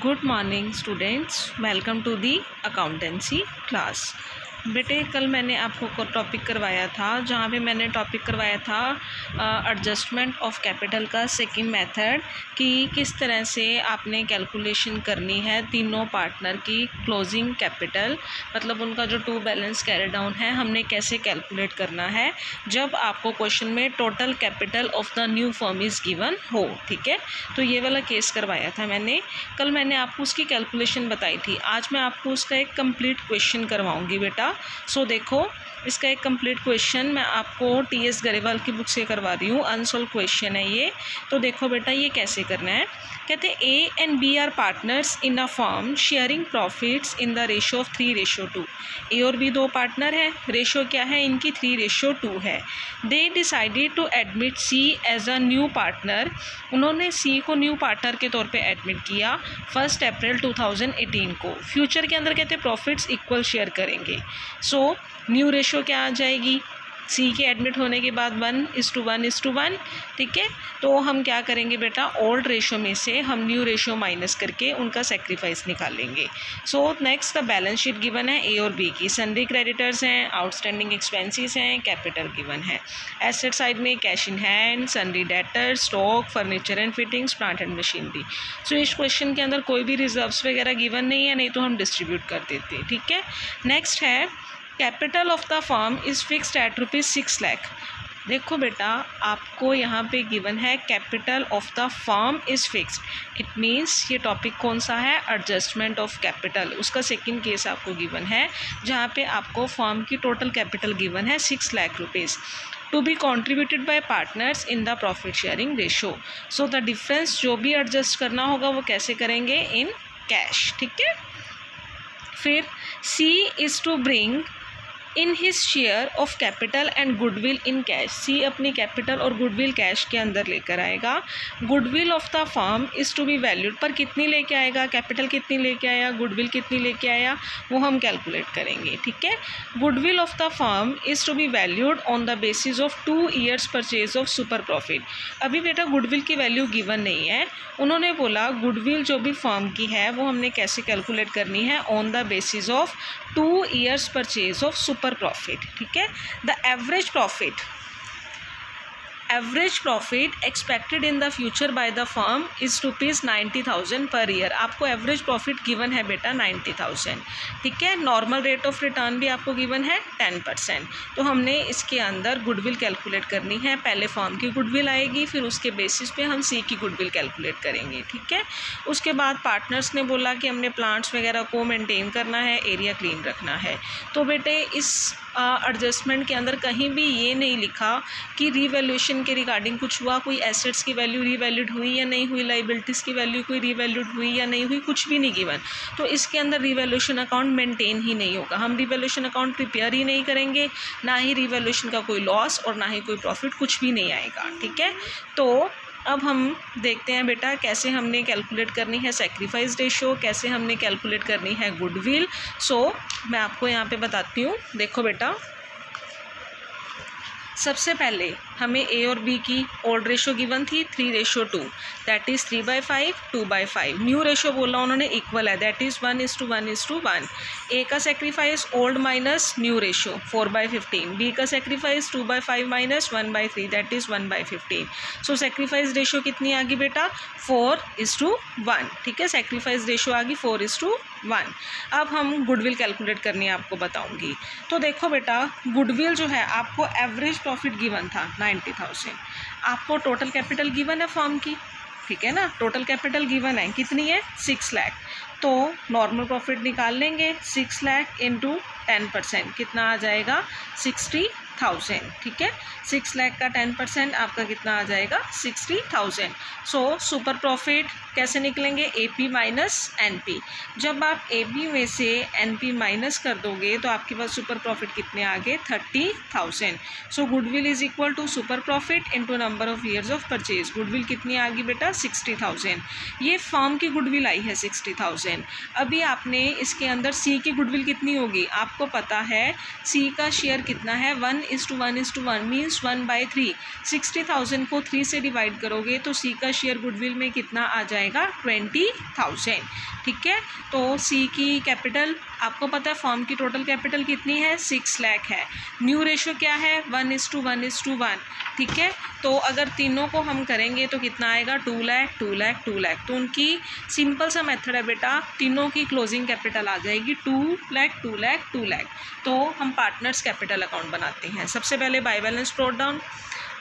Good morning students, welcome to the accountancy class. बेटे कल मैंने आपको टॉपिक करवाया था, जहाँ पे मैंने टॉपिक करवाया था एडजस्टमेंट ऑफ कैपिटल का सेकंड मेथड, कि किस तरह से आपने कैलकुलेशन करनी है तीनों पार्टनर की क्लोजिंग कैपिटल, मतलब उनका जो टू बैलेंस कैरी डाउन है हमने कैसे कैलकुलेट करना है जब आपको क्वेश्चन में total capital of the new firm is given हो। ठीक है, तो ये वाला केस करवाया था मैंने कल। मैंने आपको उसकी कैलकुलेशन बताई थी। आज मैं आपको उसका एक कंप्लीट क्वेश्चन करवाऊंगी बेटा। सो देखो, इसका एक कंप्लीट क्वेश्चन मैं आपको टीएस गरेवाल की बुक से करवा रही हूँ। अनसॉल्व क्वेश्चन है ये। तो देखो बेटा, ये कैसे करना है। कहते हैं A and B are partners in a firm sharing profits in the ratio of 3:2। A और बी दो पार्टनर है, रेशो क्या है इनकी 3:2 है। They decided to admit C as a new partner. उन्होंने सी को न्यू पार्टनर के तौर पे एडमिट किया 1 अप्रैल 2018 को। फ्यूचर के अंदर कहते हैं प्रॉफिट्स इक्वल शेयर करेंगे। सो न्यू रेशो क्या आ जाएगी, सी के एडमिट होने के बाद 1:1:1। ठीक है, तो हम क्या करेंगे बेटा, ओल्ड रेशो में से हम न्यू रेशो माइनस करके उनका सेक्रीफाइस निकालेंगे। So next the balance sheet given है ए और बी की। सन्ड्री क्रेडिटर्स हैं, आउटस्टैंडिंग एक्सपेंसेस हैं, कैपिटल गिवन है। एसेट साइड में cash in hand, sundry debtors, stock, furniture and fittings, plant and machinery. So इस क्वेश्चन के अंदर कोई भी रिजर्व्स वगैरह गिवन नहीं है, नहीं तो हम डिस्ट्रीब्यूट कर देते। ठीक है, नेक्स्ट है capital of the firm is fixed at ₹6 lakh. देखो बेटा, आपको यहाँ पे गिवन है capital of the firm is fixed. It means ये टॉपिक कौन सा है, एडजस्टमेंट ऑफ कैपिटल। उसका सेकंड केस आपको गिवन है, जहाँ पे आपको फर्म की टोटल कैपिटल गिवन है 6 lakh rupees to be contributed by partners in the profit sharing ratio. So the difference जो भी एडजस्ट करना होगा वो कैसे करेंगे, इन कैश। ठीक है, फिर C is to bring in his share of capital and goodwill in cash. C अपनी कैपिटल और गुडविल कैश के अंदर लेकर आएगा। Goodwill of the firm is to be valued, पर कितनी लेके आएगा, कैपिटल कितनी लेके आया, गुडविल कितनी लेके आया, वो हम कैलकुलेट करेंगे। ठीक है, goodwill of the firm is to be valued on the basis of 2 years purchase of super profit. अभी बेटा गुडविल की वैल्यू गिवन नहीं है, उन्होंने बोला गुडविल जो भी फर्म की है वो हमने कैसे कैलकुलेट करनी है, on the basis of 2 years purchase of super profit. ठीक है, the average profit expected in the future by the firm is ₹90,000 per year. आपको एवरेज प्रॉफिट गिवन है बेटा 90,000। ठीक है, नॉर्मल रेट ऑफ रिटर्न भी आपको गिवन है 10%। तो हमने इसके अंदर गुडविल कैलकुलेट करनी है। पहले फर्म की गुडविल आएगी, फिर उसके बेसिस पे हम सी की गुडविल कैलकुलेट करेंगे। ठीक है, उसके बाद पार्टनर्स ने बोला कि हमने प्लांट्स वगैरह को मेंटेन करना है, एरिया क्लीन रखना है। तो बेटे इस एडजस्टमेंट के अंदर कहीं भी ये नहीं लिखा कि रीवैल्यूएशन के रिगार्डिंग कुछ हुआ, कोई एसेट्स की वैल्यू रीवैल्यूड हुई या नहीं हुई, लाइबिलिटीज़ की वैल्यू कोई रीवैल्यूड हुई या नहीं हुई, कुछ भी नहीं गिवन। तो इसके अंदर रीवैल्यूएशन अकाउंट मेंटेन ही नहीं होगा। हम रीवैल्यूएशन अकाउंट प्रिपेयर ही नहीं करेंगे, ना ही रीवैल्यूएशन का कोई लॉस और ना ही कोई प्रॉफिट, कुछ भी नहीं आएगा। ठीक है, तो अब हम देखते हैं बेटा कैसे हमने कैलकुलेट करनी है सेक्रीफाइस रेशो, कैसे हमने कैलकुलेट करनी है गुडविल। सो मैं आपको यहाँ पे बताती हूँ। देखो बेटा, सबसे पहले हमें ए और बी की ओल्ड रेशो गिवन थी 3:2, दैट इज़ 3/5 2/5। न्यू रेशो बोला उन्होंने इक्वल है, दैट इज़ 1:1:1। ए का sacrifice old minus new ratio 4/15। B का sacrifice 2/5 minus 1/3, that is 1/15। So sacrifice ratio कितनी आ गई बेटा, 4:1। ठीक है, सेक्रीफाइस रेशो आ गई 4:1। अब हम गुडविल कैलकुलेट करनी है, आपको बताऊंगी। तो देखो बेटा, गुडविल जो है आपको एवरेज प्रॉफिट गिवन था 90,000। आपको टोटल कैपिटल गिवन है फर्म की, ठीक है ना, टोटल कैपिटल गिवन है कितनी है, 6 लाख। तो नॉर्मल प्रॉफिट निकाल लेंगे, 6 लाख इंटू 10% कितना आ जाएगा, 60,000। ठीक है, 6 लाख का 10% आपका कितना आ जाएगा, 60,000। सो सुपर प्रॉफिट कैसे निकलेंगे, AP माइनस NP। जब आप AB में से NP माइनस कर दोगे तो आपके पास सुपर प्रॉफिट कितने आ गए, 30,000। So goodwill is equal to super profit into number of years of purchase. Goodwill कितनी आ गई बेटा, 60,000। ये फर्म की गुडविल आई है 60,000। अभी आपने इसके अंदर C की गुडविल कितनी होगी, आपको पता है C का शेयर कितना है, 1 1:1:1 मीन्स 1/3। 60,000 को 3 से डिवाइड करोगे तो सी का शेयर गुडविल में कितना आ जाएगा 20,000। ठीक है, तो सी की कैपिटल आपको पता है फॉर्म की टोटल कैपिटल कितनी है 6 लाख है। न्यू रेशो क्या है 1:1:1। ठीक है, तो अगर तीनों को हम करेंगे तो कितना आएगा 2 लाख 2 लाख 2 लाख। तो उनकी सिंपल सा मेथड है बेटा, तीनों की क्लोजिंग कैपिटल आ जाएगी 2 लाख 2 लाख 2 लाख। तो हम पार्टनर्स कैपिटल अकाउंट बनाते हैं। सबसे पहले बाय बैलेंस ब्रॉट डाउन।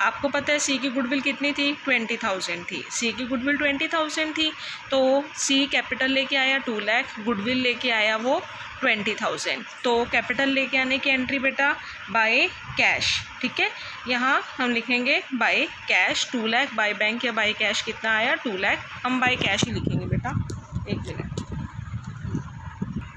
आपको पता है सी की गुडविल कितनी थी 20,000 थी। सी की गुडविल 20,000 थी, तो सी कैपिटल लेके आया 2 लाख, गुडविल लेके आया वो 20,000। तो कैपिटल लेके आने की एंट्री बेटा बाय कैश। ठीक है, यहाँ हम लिखेंगे by cash 2 lakh, by bank या बाय कैश कितना आया 2 लाख। हम बाय कैश ही लिखेंगे बेटा, एक मिनट।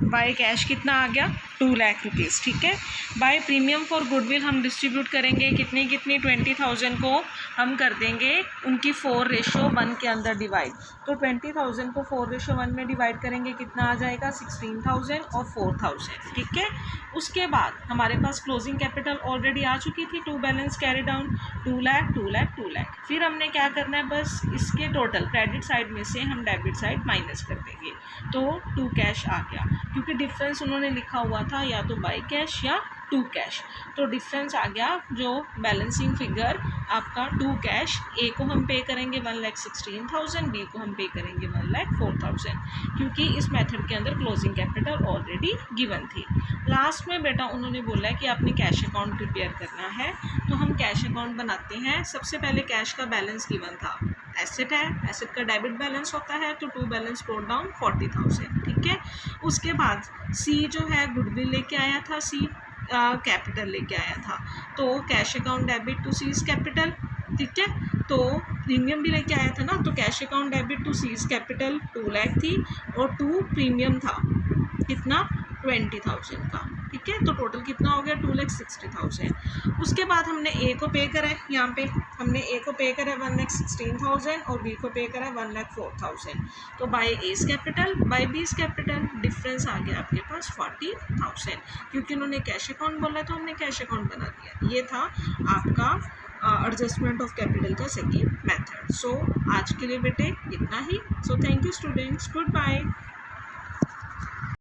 बाय कैश कितना आ गया 2 लाख रुपीज़। ठीक है, बाय प्रीमियम फॉर गुडविल हम डिस्ट्रीब्यूट करेंगे कितनी 20,000 को हम कर देंगे उनकी 4:1 के अंदर डिवाइड। तो 20,000 को 4:1 में डिवाइड करेंगे कितना आ जाएगा 16,000 और 4,000। ठीक है, उसके बाद हमारे पास क्लोजिंग कैपिटल ऑलरेडी आ चुकी थी, to balance carry down 2 lakh 2 lakh 2 lakh. फिर हमने क्या करना है, बस इसके टोटल क्रेडिट साइड में से हम डेबिट साइड माइनस कर देंगे। तो 2 कैश आ गया, क्योंकि डिफरेंस उन्होंने लिखा हुआ था या तो बाय कैश या 2 कैश। तो डिफरेंस आ गया जो बैलेंसिंग फिगर आपका 2 कैश। ए को हम पे करेंगे 1,16,000, बी को हम पे करेंगे 1,04,000, क्योंकि इस मेथड के अंदर क्लोजिंग कैपिटल ऑलरेडी गिवन थी। लास्ट में बेटा उन्होंने बोला है कि आपने कैश अकाउंट प्रिपेयर करना है, तो हम कैश अकाउंट बनाते हैं। सबसे पहले कैश का बैलेंस गिवन था, एसेट है, एसेट का डेबिट बैलेंस होता है, तो टू बैलेंस ब्रॉट डाउन 40,000। ठीक है, उसके बाद सी जो है गुडविल लेके आया था, सी कैपिटल लेके आया था, तो cash account debit to C's capital. ठीक है, तो प्रीमियम भी लेके आया था ना, तो cash account debit to C's capital 2 lakh थी और 2 प्रीमियम था कितना 20,000 का। ठीक है, तो टोटल कितना हो गया 2,60,000। उसके बाद हमने ए को पे करा है, यहाँ पे हमने ए को पे करा है 1,16,000 और बी को पे करा है 1,04,000। तो by A's capital by B's capital difference आ गया आपके पास 40,000, क्योंकि उन्होंने कैश अकाउंट बोला तो हमने कैश अकाउंट बना दिया। ये था आपका एडजस्टमेंट ऑफ कैपिटल का सेकेंड मेथड। सो आज के लिए बेटे इतना ही। So thank you students, good bye.